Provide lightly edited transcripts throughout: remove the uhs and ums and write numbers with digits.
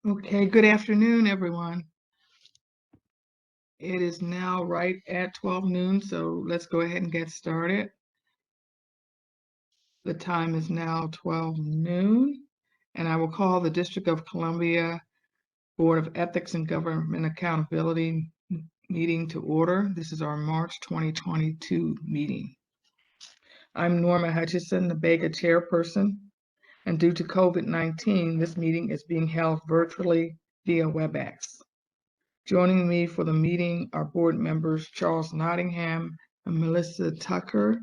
Okay, good afternoon, everyone. It is now right at 12 noon, so let's go ahead and get started. The time is now 12 noon, and I will call the District of Columbia Board of Ethics and Government Accountability meeting to order. This is our March 2022 meeting. I'm Norma Hutcheson, the BEGA Chairperson, and due to COVID-19, this meeting is being held virtually via WebEx. Joining me for the meeting are board members Charles Nottingham and Melissa Tucker.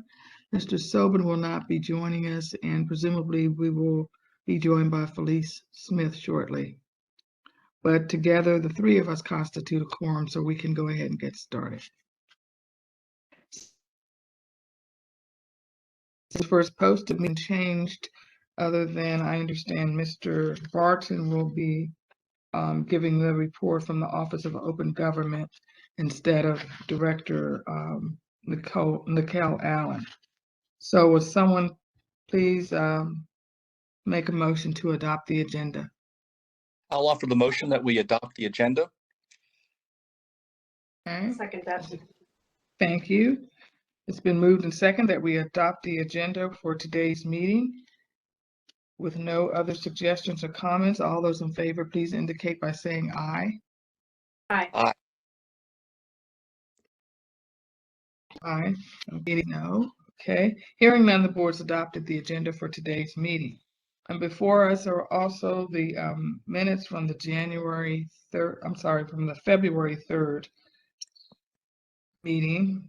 Mr. Sobin will not be joining us, and presumably we will be joined by Felice Smith shortly. But together, the three of us constitute a quorum, so we can go ahead and get started. The first posted meeting changed, other than I understand Mr. Barton will be giving the report from the Office of Open Government instead of Director Niquelle Allen. So would someone please make a motion to adopt the agenda? I'll offer the motion that we adopt the agenda. Okay. Second that. Thank you. It's been moved and second that we adopt the agenda for today's meeting. With no other suggestions or comments, all those in favor, please indicate by saying aye. Aye. Aye. Aye. No. Okay. Hearing none, the board's adopted the agenda for today's meeting. And before us are also the minutes from the from the February 3rd meeting.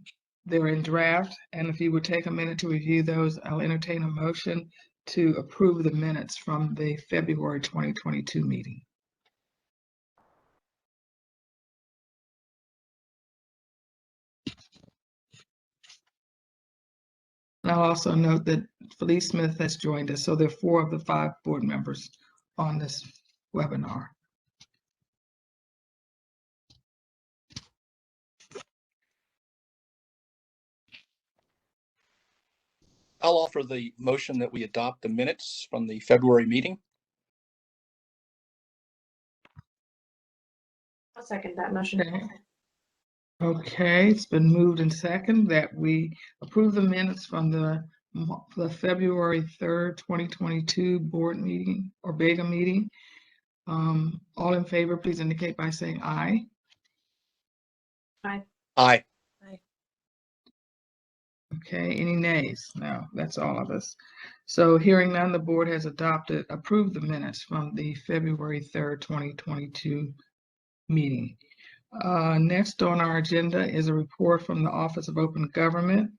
They're in draft, and if you would take a minute to review those, I'll entertain a motion to approve the minutes from the February 2022 meeting. And I'll also note that Felice Smith has joined us, so there are 4 of the 5 board members on this webinar. I'll offer the motion that we adopt the minutes from the February meeting. I'll second that motion. Okay, it's been moved and second that we approve the minutes from the February 3rd, 2022 board meeting or BEGA meeting. All in favor, please indicate by saying aye. Aye. Aye. Aye. Okay, any nays? No, that's all of us. So hearing none, the board has approved the minutes from the February 3rd, 2022 meeting. Next on our agenda is a report from the Office of Open Government.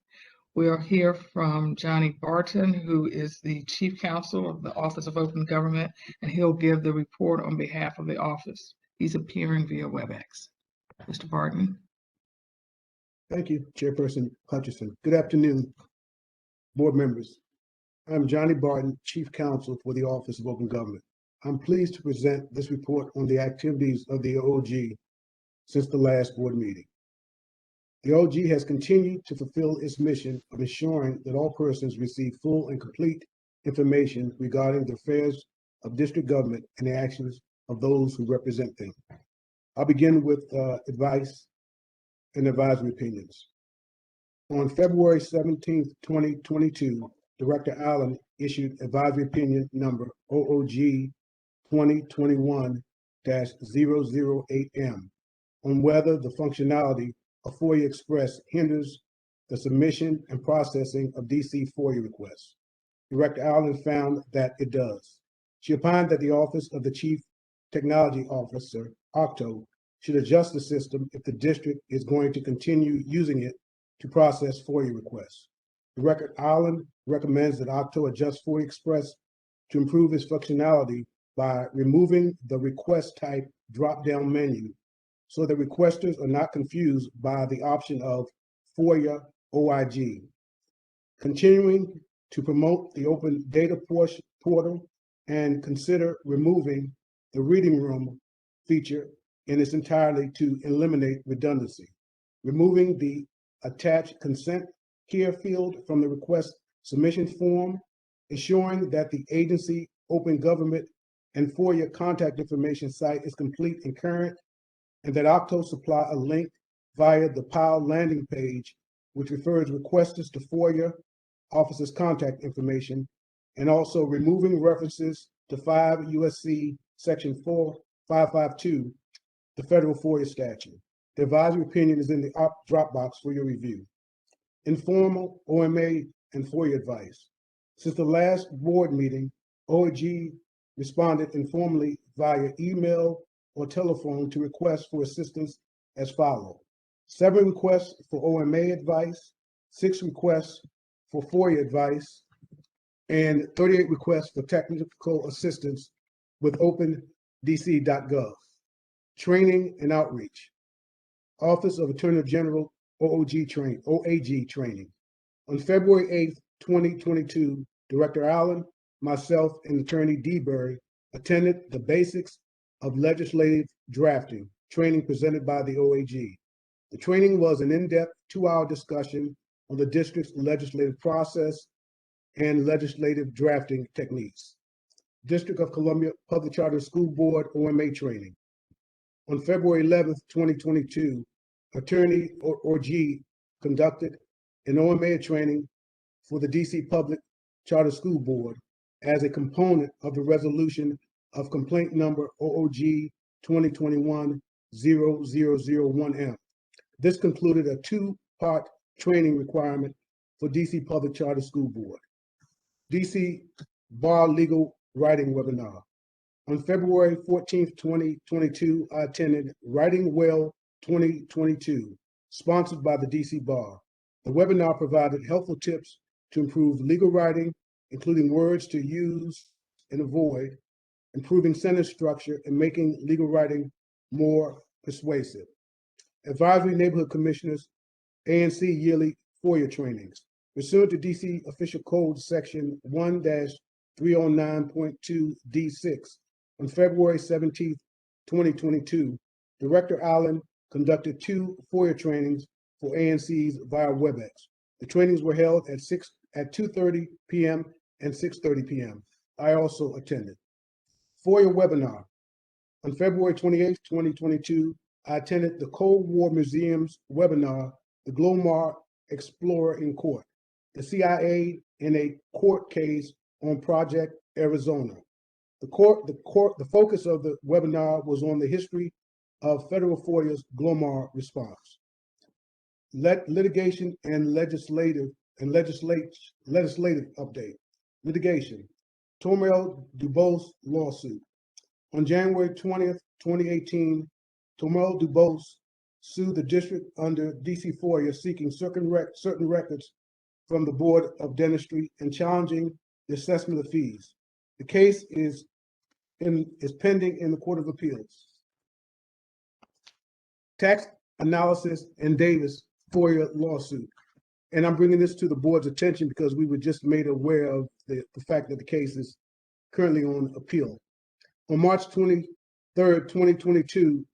We'll hear from Johnnie Barton, who is the Chief Counsel of the Office of Open Government, and he'll give the report on behalf of the office. He's appearing via WebEx. Mr. Barton. Thank you, Chairperson Hutcheson. Good afternoon, board members. I'm Johnnie Barton, Chief Counsel for the Office of Open Government. I'm pleased to present this report on the activities of the OOG since the last board meeting. The OOG has continued to fulfill its mission of ensuring that all persons receive full and complete information regarding the affairs of district government and the actions of those who represent them. I'll begin with advice and advisory opinions. On February 17th, 2022, Director Allen issued advisory opinion number OOG 2021-008M on whether the functionality of FOIA Express hinders the submission and processing of DC FOIA requests. Director Allen found that it does. She opined that the Office of the Chief Technology Officer, OCTO, should adjust the system if the district is going to continue using it to process FOIA requests. Director Allen recommends that OCTO adjust FOIA Express to improve its functionality by removing the request type drop-down menu so that requesters are not confused by the option of FOIA OIG. Continuing to promote the open data portal and consider removing the reading room feature in its entirety to eliminate redundancy. Removing the attached consent here field from the request submission form, ensuring that the agency open government and FOIA contact information site is complete and current, and that Octo supply a link via the PILE landing page, which refers requesters to FOIA officers' contact information, and also removing references to 5 U.S.C. Section 4552, the federal FOIA statute. The advisory opinion is in the Dropbox for your review. Informal OMA and FOIA advice. Since the last board meeting, OAG responded informally via email or telephone to requests for assistance as follows: 7 requests for OMA advice, 6 requests for FOIA advice, and 38 requests for technical assistance with opendc.gov. Training and outreach. Office of Attorney General OAG training. On February 8th, 2022, Director Allen, myself, and Attorney DeBerry attended the Basics of Legislative Drafting training presented by the OAG. The training was an in-depth 2-hour discussion on the district's legislative process and legislative drafting techniques. District of Columbia Public Charter School Board OMA training. On February 11th, 2022, Attorney OG conducted an OMA training for the DC Public Charter School Board as a component of the resolution of complaint number OOG 2021-0001M. This concluded a 2-part training requirement for DC Public Charter School Board. DC Bar Legal Writing Webinar. On February 14th, 2022, I attended Writing Well 2022, sponsored by the DC Bar. The webinar provided helpful tips to improve legal writing, including words to use and avoid, improving sentence structure, and making legal writing more persuasive. Advisory Neighborhood Commissioners, ANC yearly FOIA trainings. Pursuant to DC Official Code Section 1-309.2D6, on February 17th, 2022, Director Allen conducted 2 FOIA trainings for ANCs via WebEx. The trainings were held at 2:30 p.m. and 6:30 p.m. I also attended. FOIA webinar. On February 28th, 2022, I attended the Cold War Museum's webinar, The Glomar Explorer in Court, the CIA in a court case on Project Arizona. The focus of the webinar was on the history of federal FOIA's Glomar response. Litigation and legislative update. Litigation. Tomel Dubose lawsuit. On January 20th, 2018, Tomel Dubose sued the district under DC FOIA seeking certain records from the Board of Dentistry and challenging the assessment of fees. The case is pending in the Court of Appeals. Tax analysis and Davis FOIA lawsuit. And I'm bringing this to the board's attention because we were just made aware of the fact that the case is currently on appeal. On March 23rd, 2022,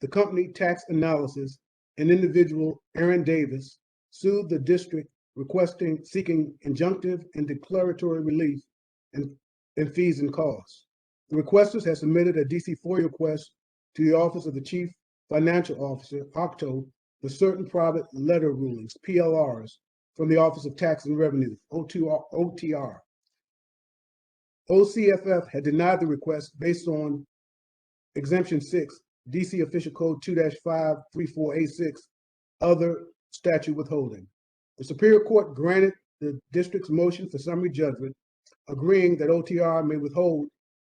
the company Tax Analysis and individual Aaron Davis sued the district seeking injunctive and declaratory relief and fees and costs. The requesters have submitted a DC FOIA request to the Office of the Chief Financial Officer, OCTO, for certain private letter rulings, PLRs, from the Office of Tax and Revenue, OTR. OCFF had denied the request based on Exemption 6, DC Official Code 2-534A6, other statute withholding. The Superior Court granted the district's motion for summary judgment, agreeing that OTR may withhold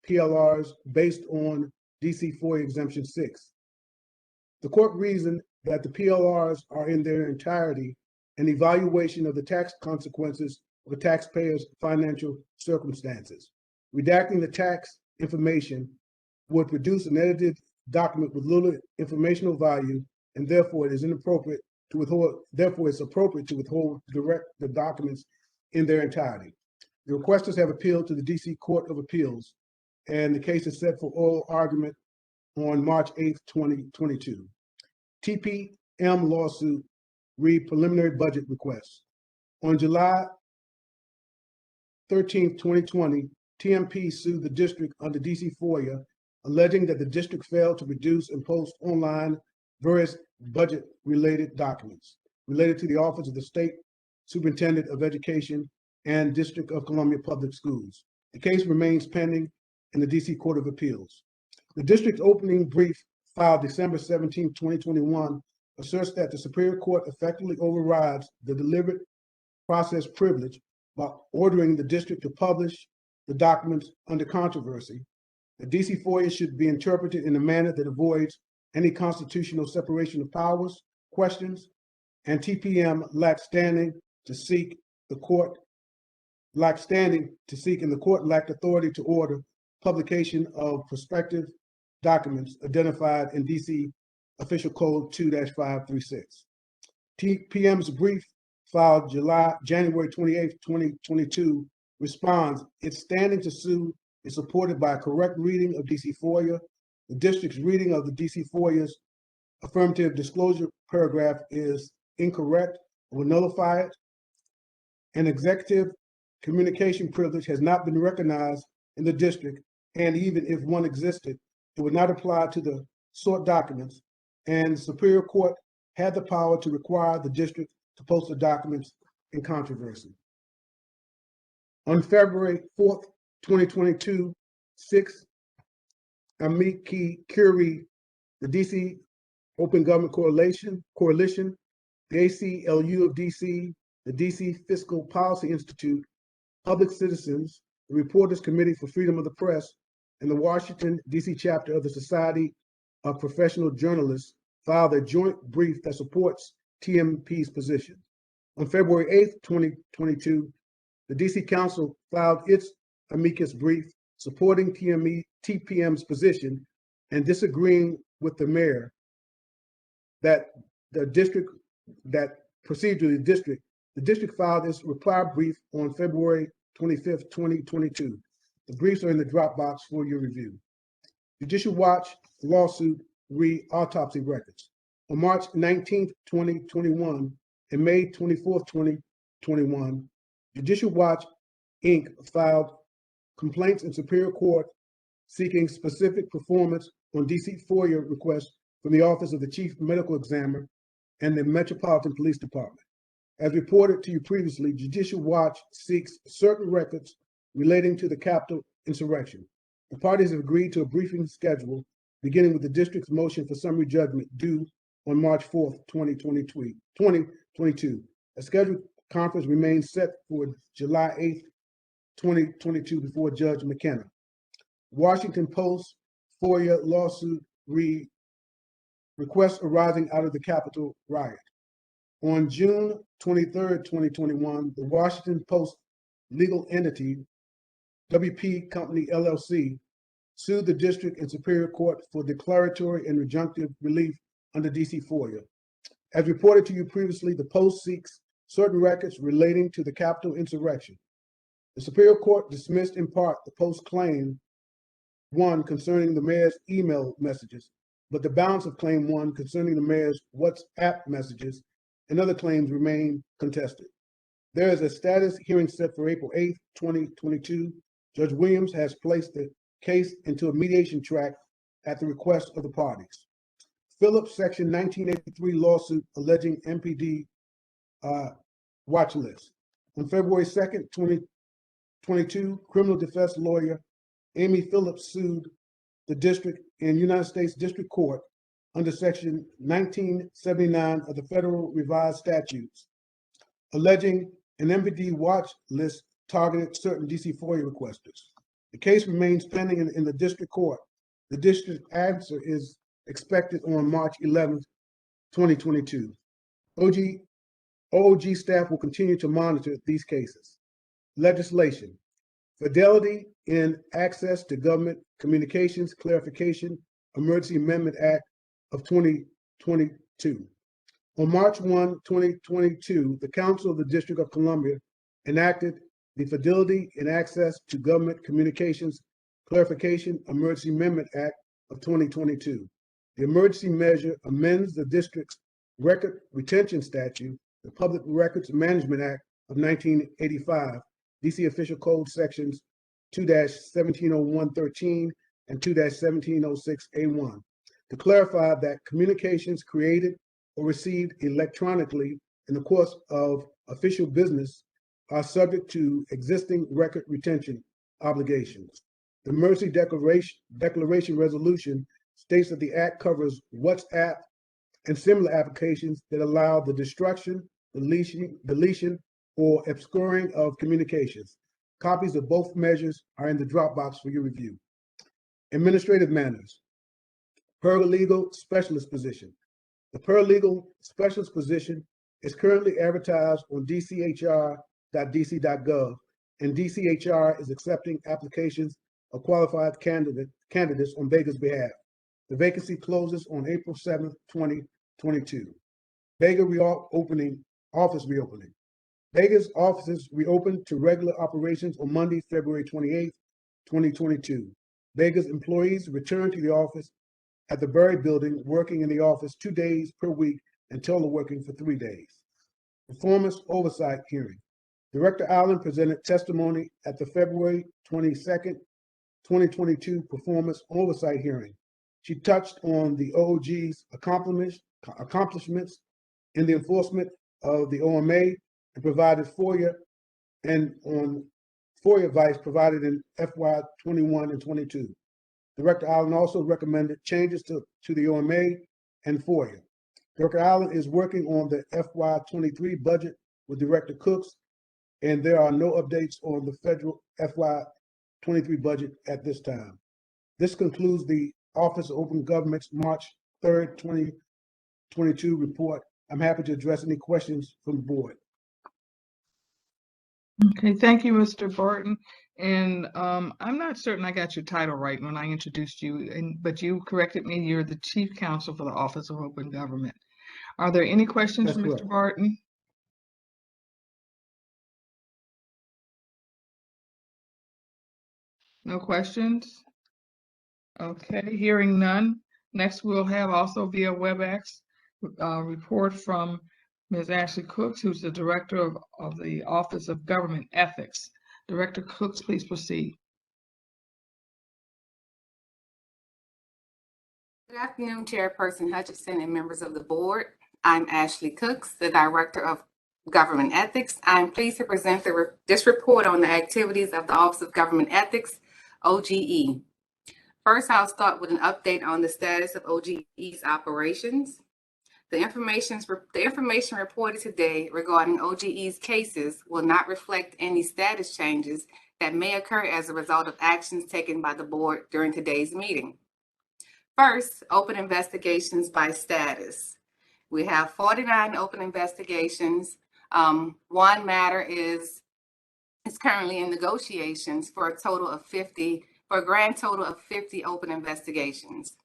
PLRs based on DC FOIA Exemption 6. The court reasoned that the PLRs are in their entirety an evaluation of the tax consequences of a taxpayer's financial circumstances. Redacting the tax information would produce an edited document with little informational value, and therefore it is inappropriate to withhold. Therefore, it's appropriate to withhold the documents in their entirety. The requesters have appealed to the DC Court of Appeals, and the case is set for oral argument on March 8th, 2022. TPM lawsuit preliminary budget request. On July 13th, 2020, TMP sued the district under DC FOIA, alleging that the district failed to produce and post online various budget-related documents related to the Office of the State Superintendent of Education and District of Columbia Public Schools. The case remains pending in the DC Court of Appeals. The district's opening brief filed December 17, 2021, asserts that the Superior Court effectively overrides the deliberate process privilege by ordering the district to publish the documents under controversy. The DC FOIA should be interpreted in a manner that avoids any constitutional separation of powers questions, and TPM lacked standing to seek the court, lacked authority to order publication of prospective documents identified in DC Official Code 2-536. TPM's brief filed January 28, 2022 responds its standing to sue is supported by a correct reading of DC FOIA. The district's reading of the DC FOIA's affirmative disclosure paragraph is incorrect and will nullify it. An executive communication privilege has not been recognized in the district, and even if one existed, it would not apply to the sought documents, and the Superior Court had the power to require the district to post the documents in controversy. On February 4th, 2022, 6 amici curiae, the DC Open Government Coalition, the ACLU of DC, the DC Fiscal Policy Institute, Public Citizens, the Reporters Committee for Freedom of the Press, and the Washington, DC chapter of the Society of Professional Journalists filed a joint brief that supports TMP's position. On February 8th, 2022, the DC Council filed its amicus brief supporting TPM's position and disagreeing with the mayor that the district filed its reply brief on February 25th, 2022. The briefs are in the Dropbox for your review. Judicial Watch lawsuit autopsy records. On March 19th, 2021 and May 24th, 2021, Judicial Watch, Inc. filed complaints in Superior Court seeking specific performance on DC FOIA requests from the Office of the Chief Medical Examiner and the Metropolitan Police Department. As reported to you previously, Judicial Watch seeks certain records relating to the Capitol insurrection. The parties have agreed to a briefing schedule beginning with the district's motion for summary judgment due on March 4th, 2022. A scheduled conference remains set for July 8th, 2022 before Judge McKenna. Washington Post FOIA lawsuit requests arising out of the Capitol riot. On June 23rd, 2021, the Washington Post legal entity, WP Company LLC, sued the district in Superior Court for declaratory and injunctive relief under DC FOIA. As reported to you previously, the Post seeks certain records relating to the Capitol insurrection. The Superior Court dismissed in part the Post claim 1 concerning the mayor's email messages, but the balance of claim 1 concerning the mayor's WhatsApp messages and other claims remain contested. There is a status hearing set for April 8th, 2022. Judge Williams has placed the case into a mediation track at the request of the parties. Phillips Section 1983 lawsuit alleging MPD watch list. On February 2nd, 2022, criminal defense lawyer Amy Phillips sued the district in United States District Court under Section 1979 of the Federal Revised Statutes, alleging an MPD watch list targeted certain DC FOIA requesters. The case remains pending in the district court. The district answer is expected on March 11th, 2022. OOG staff will continue to monitor these cases. Legislation. Fidelity in Access to Government Communications Clarification Emergency Amendment Act of 2022. On March 1, 2022, the Council of the District of Columbia enacted the Fidelity in Access to Government Communications Clarification Emergency Amendment Act of 2022. The emergency measure amends the district's record retention statute, the Public Records Management Act of 1985, DC Official Code sections 2-170113, and 2-1706A1, to clarify that communications created or received electronically in the course of official business are subject to existing record retention obligations. The Mercy Declaration Resolution states that the Act covers WhatsApp and similar applications that allow the destruction, deletion, or obscuring of communications. Copies of both measures are in the Dropbox for your review. Administrative matters. Paralegal specialist position. The paralegal specialist position is currently advertised on dchr.dc.gov, and DCHR is accepting applications of qualified candidates on BEGA's behalf. The vacancy closes on April 7th, 2022. BEGA office reopening. BEGA's offices reopened to regular operations on Monday, February 28th, 2022. BEGA's employees returned to the office at the Berry Building, working in the office 2 days per week and teleworking for 3 days. Performance oversight hearing. Director Allen presented testimony at the February 22nd, 2022 performance oversight hearing. She touched on the OOG's accomplishments in the enforcement of the OMA and provided FOIA advice provided in FY 21 and 22. Director Allen also recommended changes to the OMA and FOIA. Director Allen is working on the FY 23 budget with Director Cooks, and there are no updates on the federal FY 23 budget at this time. This concludes the Office of Open Government's March 3rd, 2022 report. I'm happy to address any questions from the board. Okay, thank you, Mr. Barton. And I'm not certain I got your title right when I introduced you, but you corrected me. You're the Chief Counsel for the Office of Open Government. Are there any questions That's for correct. Mr. Barton? No questions? Okay, hearing none. Next, we'll have also via WebEx report from Ms. Ashley Cooks, who's the Director of the Office of Government Ethics. Director Cooks, please proceed. Good afternoon, Chairperson Hutcheson and members of the board. I'm Ashley Cooks, the Director of Government Ethics. I'm pleased to present this report on the activities of the Office of Government Ethics, OGE. First, I'll start with an update on the status of OGE's operations. The information reported today regarding OGE's cases will not reflect any status changes that may occur as a result of actions taken by the board during today's meeting. First, open investigations by status. We have 49 open investigations. One matter is currently in negotiations for a grand total of 50 open investigations.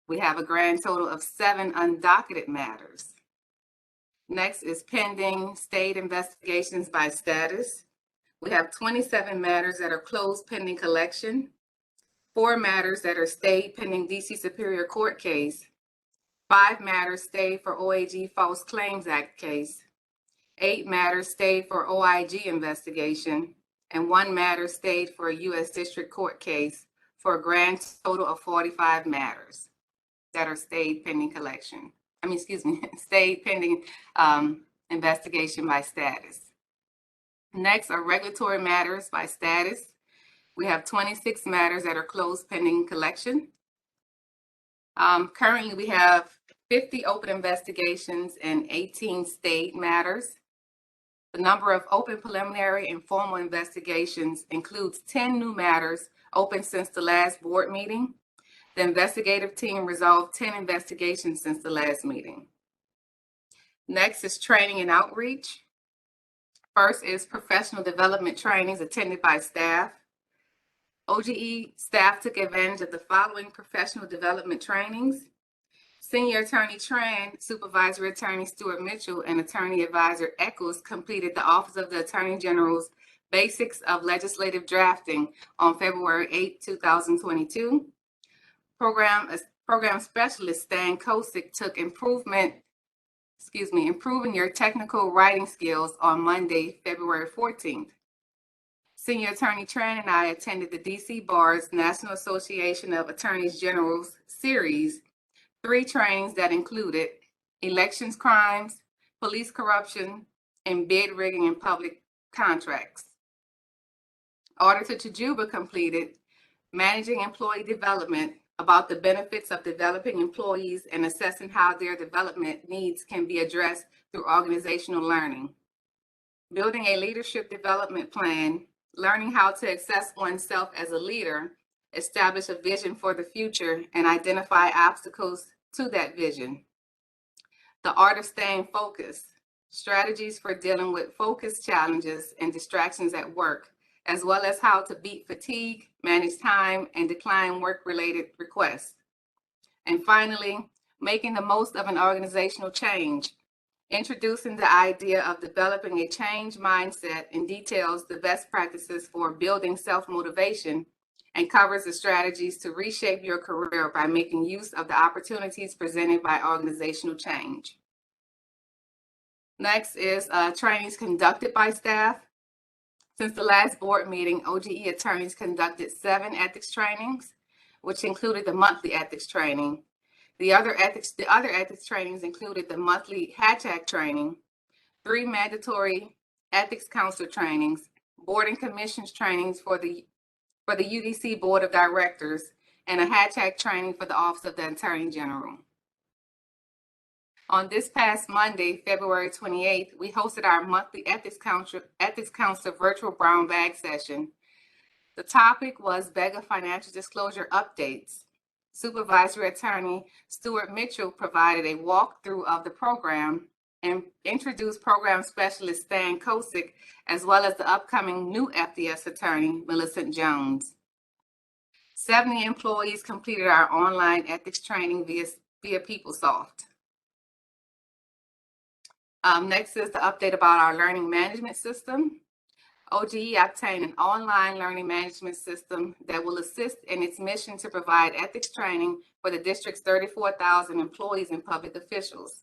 We have a grand total of 7 undocketed matters. Next is pending state investigations by status. We have 27 matters that are closed pending collection, 4 matters that are stayed pending DC Superior Court case, 5 matters stayed for OAG False Claims Act case, 8 matters stayed for OIG investigation, and 1 matter stayed for a U.S. District Court case, for a grand total of 45 matters that are stayed pending collection. Stayed pending investigation by status. Next are regulatory matters by status. We have 26 matters that are closed pending collection. Currently, we have 50 open investigations and 18 stayed matters. The number of open preliminary and formal investigations includes 10 new matters open since the last board meeting. The investigative team resolved 10 investigations since the last meeting. Next is training and outreach. First is professional development trainings attended by staff. OGE staff took advantage of the following professional development trainings. Senior Attorney Tran, Supervisory Attorney Stuart Mitchell, and Attorney Advisor Eccles completed the Office of the Attorney General's Basics of Legislative Drafting on February 8, 2022. Program Specialist Stan Kosick took Improving Your Technical Writing Skills on Monday, February 14th. Senior Attorney Tran and I attended the DC Bar's National Association of Attorneys General's Series 3 trainings that included elections crimes, police corruption, and bid rigging in public contracts. Auditor Tajuba completed Managing Employee Development about the benefits of developing employees and assessing how their development needs can be addressed through organizational learning. Building a leadership development plan, learning how to assess oneself as a leader, establish a vision for the future, and identify obstacles to that vision. The art of staying focused, strategies for dealing with focus challenges and distractions at work, as well as how to beat fatigue, manage time, and decline work-related requests. And finally, making the most of an organizational change, introducing the idea of developing a change mindset and details the best practices for building self-motivation and covers the strategies to reshape your career by making use of the opportunities presented by organizational change. Next is trainings conducted by staff. Since the last board meeting, OGE attorneys conducted 7 ethics trainings, which included the monthly ethics training. The other ethics trainings included the monthly Hatch training, 3 mandatory ethics counselor trainings, board and commissions trainings for the UDC Board of Directors, and a Hatch training for the Office of the Attorney General. On this past Monday, February 28th, we hosted our monthly Ethics Counselor virtual brown bag session. The topic was BEGA financial disclosure updates. Supervisory Attorney Stuart Mitchell provided a walkthrough of the program and introduced Program Specialist Stan Kosick, as well as the upcoming new FDS attorney, Millicent Jones. 70 employees completed our online ethics training via PeopleSoft. Next is the update about our learning management system. OGE obtained an online learning management system that will assist in its mission to provide ethics training for the district's 34,000 employees and public officials.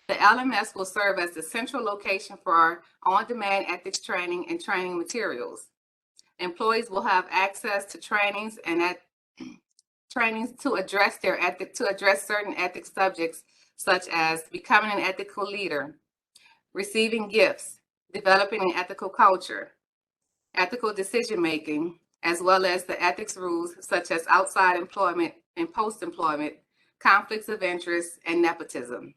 The LMS will serve as the central location for our on-demand ethics training and training materials. Employees will have access to trainings and trainings to address certain ethics subjects, such as becoming an ethical leader, receiving gifts, developing an ethical culture, ethical decision-making, as well as the ethics rules such as outside employment and post-employment, conflicts of interest, and nepotism.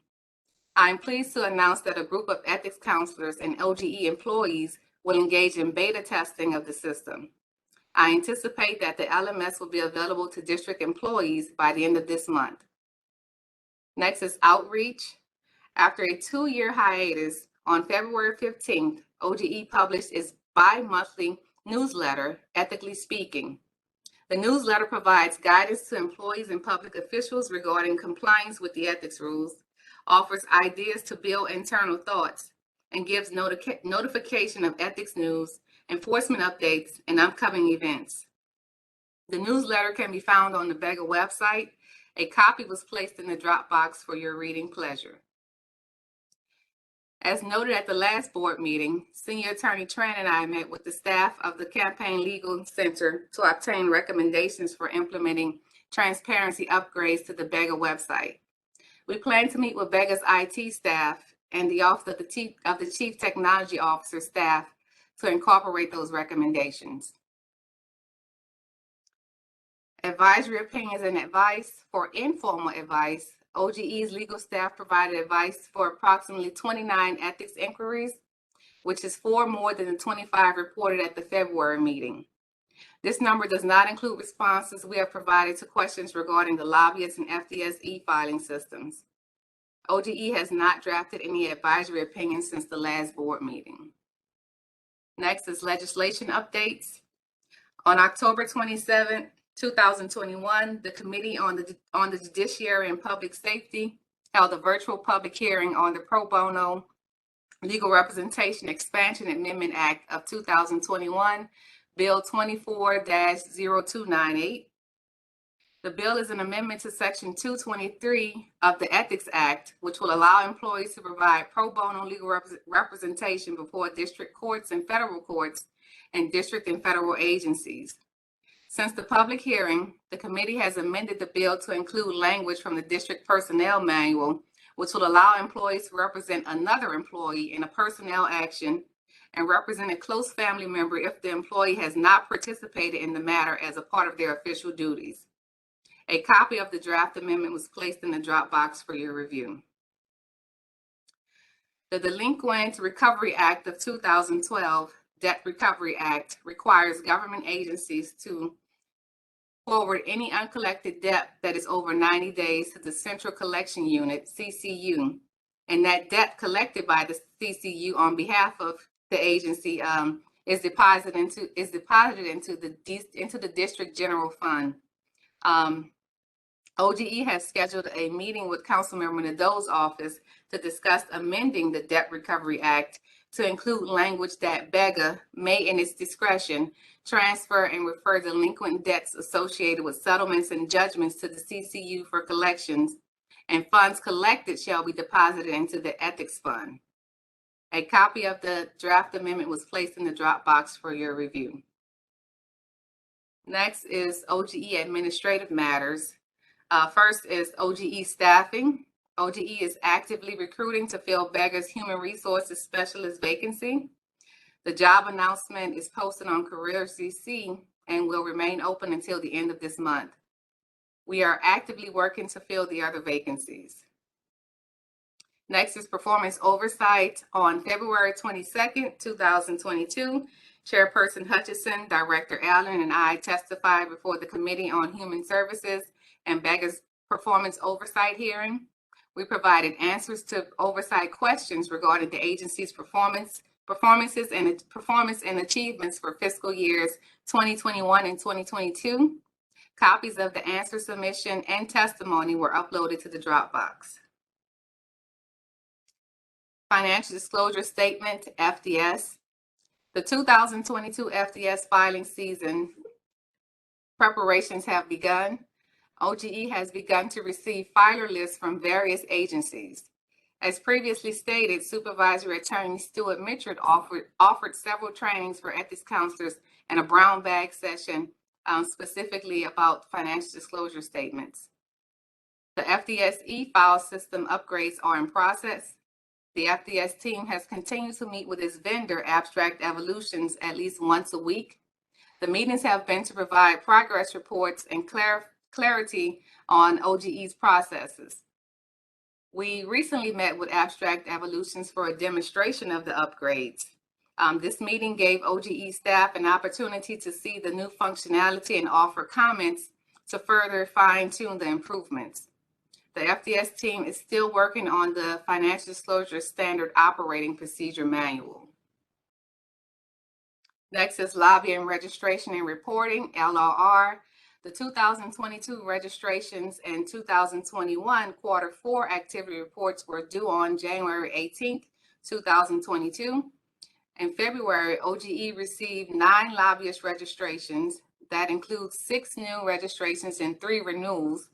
I'm pleased to announce that a group of ethics counselors and OGE employees will engage in beta testing of the system. I anticipate that the LMS will be available to district employees by the end of this month. Next is outreach. After a 2-year hiatus, on February 15th, OGE published its bi-monthly newsletter, Ethically Speaking. The newsletter provides guidance to employees and public officials regarding compliance with the ethics rules, offers ideas to build internal thoughts, and gives notification of ethics news, enforcement updates, and upcoming events. The newsletter can be found on the BEGA website. A copy was placed in the Dropbox for your reading pleasure. As noted at the last board meeting, Senior Attorney Tran and I met with the staff of the Campaign Legal Center to obtain recommendations for implementing transparency upgrades to the BEGA website. We plan to meet with BEGA's IT staff and the Office of the Chief Technology Officer staff to incorporate those recommendations. Advisory opinions and advice. For informal advice, OGE's legal staff provided advice for approximately 29 ethics inquiries, which is 4 more than the 25 reported at the February meeting. This number does not include responses we have provided to questions regarding the lobbyist and FDS e-filing systems. OGE has not drafted any advisory opinions since the last board meeting. Next is legislation updates. On October 27, 2021, the Committee on the Judiciary and Public Safety held a virtual public hearing on the Pro Bono Legal Representation Expansion Amendment Act of 2021, Bill 24-0298. The bill is an amendment to Section 223 of the Ethics Act, which will allow employees to provide pro bono legal representation before district courts and federal courts and district and federal agencies. Since the public hearing, the committee has amended the bill to include language from the district personnel manual, which will allow employees to represent another employee in a personnel action and represent a close family member if the employee has not participated in the matter as a part of their official duties. A copy of the draft amendment was placed in the drop box for your review. The Delinquent Recovery Act of 2012, Debt Recovery Act, requires government agencies to forward any uncollected debt that is over 90 days to the Central Collection Unit, CCU, and that debt collected by the CCU on behalf of the agency is deposited into the district general fund. OGE has scheduled a meeting with Councilmember Nadeau's office to discuss amending the Debt Recovery Act to include language that BEGA may, in its discretion, transfer and refer delinquent debts associated with settlements and judgments to the CCU for collections, and funds collected shall be deposited into the Ethics Fund. A copy of the draft amendment was placed in the drop box for your review. Next is OGE administrative matters. First is OGE staffing. OGE is actively recruiting to fill BEGA's Human Resources Specialist vacancy. The job announcement is posted on Careers CC and will remain open until the end of this month. We are actively working to fill the other vacancies. Next is performance oversight. On February 22nd, 2022, Chairperson Hutcheson, Director Allen, and I testified before the Committee on Human Services and BEGA's performance oversight hearing. We provided answers to oversight questions regarding the agency's performance and achievements for fiscal years 2021 and 2022. Copies of the answer submission and testimony were uploaded to the Dropbox. Financial Disclosure Statement, FDS. The 2022 FDS filing season preparations have begun. OGE has begun to receive filer lists from various agencies. As previously stated, Supervisory Attorney Stuart Mitchell offered several trainings for ethics counselors and a brown bag session specifically about financial disclosure statements. The FDS e-file system upgrades are in process. The FDS team has continued to meet with its vendor, Abstract Evolutions, at least once a week. The meetings have been to provide progress reports and clarity on OGE's processes. We recently met with Abstract Evolutions for a demonstration of the upgrades. This meeting gave OGE staff an opportunity to see the new functionality and offer comments to further fine-tune the improvements. The FDS team is still working on the Financial Disclosure Standard Operating Procedure Manual. Next is Lobbying Registration and Reporting, LRR. The 2022 registrations and 2021 Quarter 4 activity reports were due on January 18th, 2022. In February, OGE received 9 lobbyist registrations. That includes 6 new registrations and 3 renewals.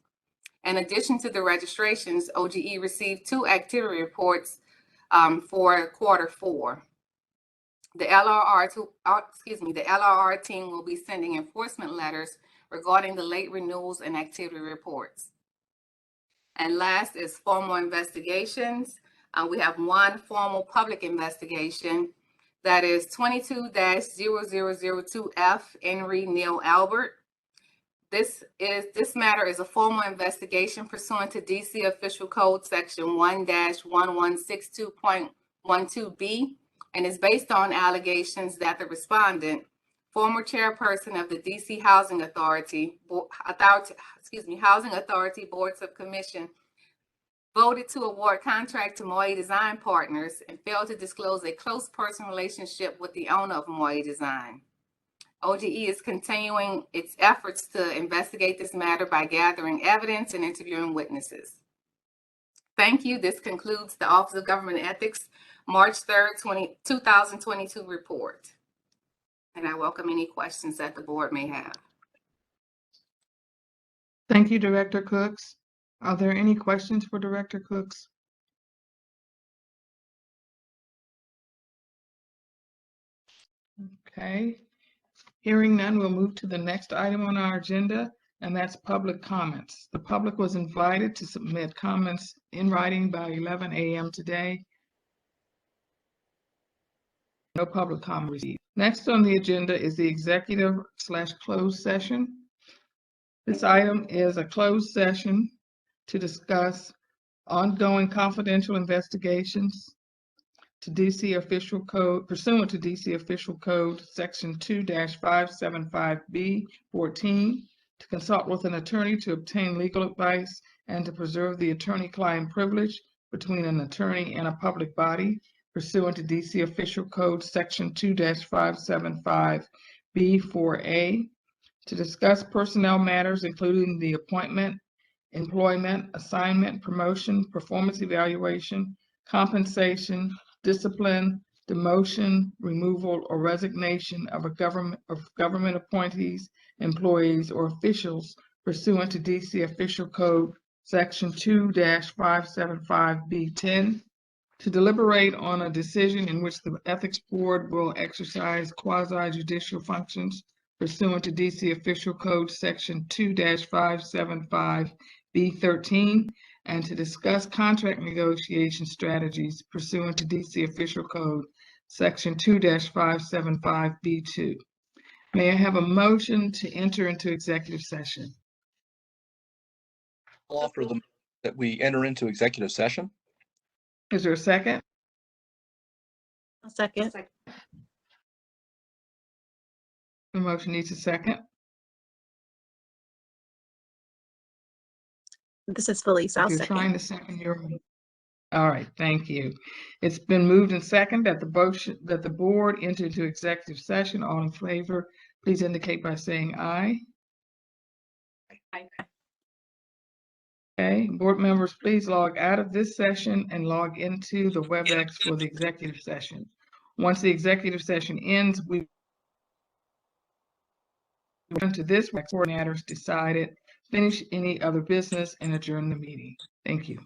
In addition to the registrations, OGE received 2 activity reports for Quarter 4. The LRR team will be sending enforcement letters regarding the late renewals and activity reports. And last is formal investigations. We have one formal public investigation that is 22-0002F Henry Neil Albert. This matter is a formal investigation pursuant to DC Official Code Section 1-1162.12B and is based on allegations that the respondent, former chairperson of the DC Housing Authority Boards of Commission, voted to award contract to Moye Design Partners and failed to disclose a close personal relationship with the owner of Moye Design. OGE is continuing its efforts to investigate this matter by gathering evidence and interviewing witnesses. Thank you. This concludes the Office of Government Ethics March 3rd, 2022 report. And I welcome any questions that the board may have. Thank you, Director Cooks. Are there any questions for Director Cooks? Okay. Hearing none, we'll move to the next item on our agenda, and that's public comments. The public was invited to submit comments in writing by 11 a.m. today. No public comment received. Next on the agenda is the executive/closed session. This item is a closed session to discuss ongoing confidential investigations to DC Official Code, pursuant to DC Official Code Section 2-575B14, to consult with an attorney to obtain legal advice and to preserve the attorney-client privilege between an attorney and a public body, pursuant to DC Official Code Section 2-575B4A, to discuss personnel matters, including the appointment, employment, assignment, promotion, performance evaluation, compensation, discipline, demotion, removal, or resignation of government appointees, employees, or officials pursuant to DC Official Code Section 2-575B10, to deliberate on a decision in which the Ethics Board will exercise quasi-judicial functions pursuant to DC Official Code Section 2-575B13, and to discuss contract negotiation strategies pursuant to DC Official Code Section 2-575B2. May I have a motion to enter into executive session? I'll offer that we enter into executive session. Is there a second? A second. The motion needs a second. This is Felice. I'll If you're second. trying to second your. All right, thank you. It's been moved and second that the board enter into executive session. All in favor, please indicate by saying aye. Aye. Okay, board members, please log out of this session and log into the WebEx for the executive session. Once the executive session ends, we turn to this where coordinators decided, finish any other business and adjourn the meeting. Thank you.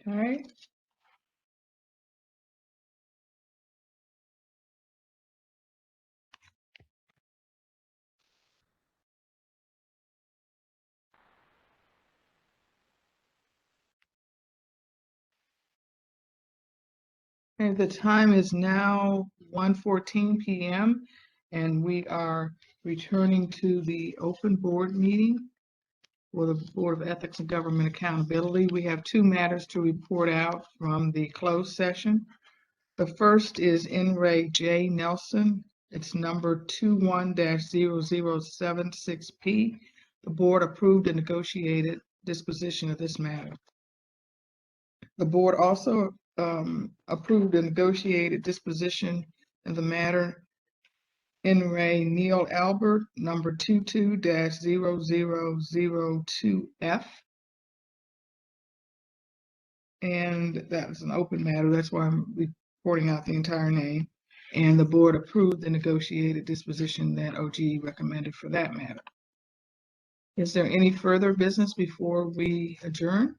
Okay. And the time is now 1:14 p.m. and we are returning to the open board meeting for the Board of Ethics and Government Accountability. We have two matters to report out from the closed session. The first is N. Ray J. Nelson. It's number 21-0076P. The board approved a negotiated disposition of this matter. The board also approved a negotiated disposition in the matter N. Ray Neil Albert, number 22-0002F. And that's an open matter. That's why I'm reporting out the entire name. And the board approved the negotiated disposition that OG recommended for that matter. Is there any further business before we adjourn?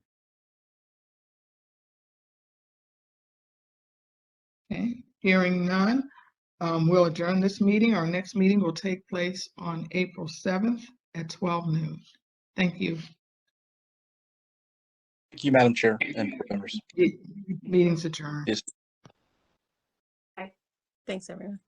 Okay, hearing none, we'll adjourn this meeting. Our next meeting will take place on April 7th at 12 noon. Thank you. Thank you, Madam Chair and board members. Meeting's adjourned. Yes. Thanks, everyone.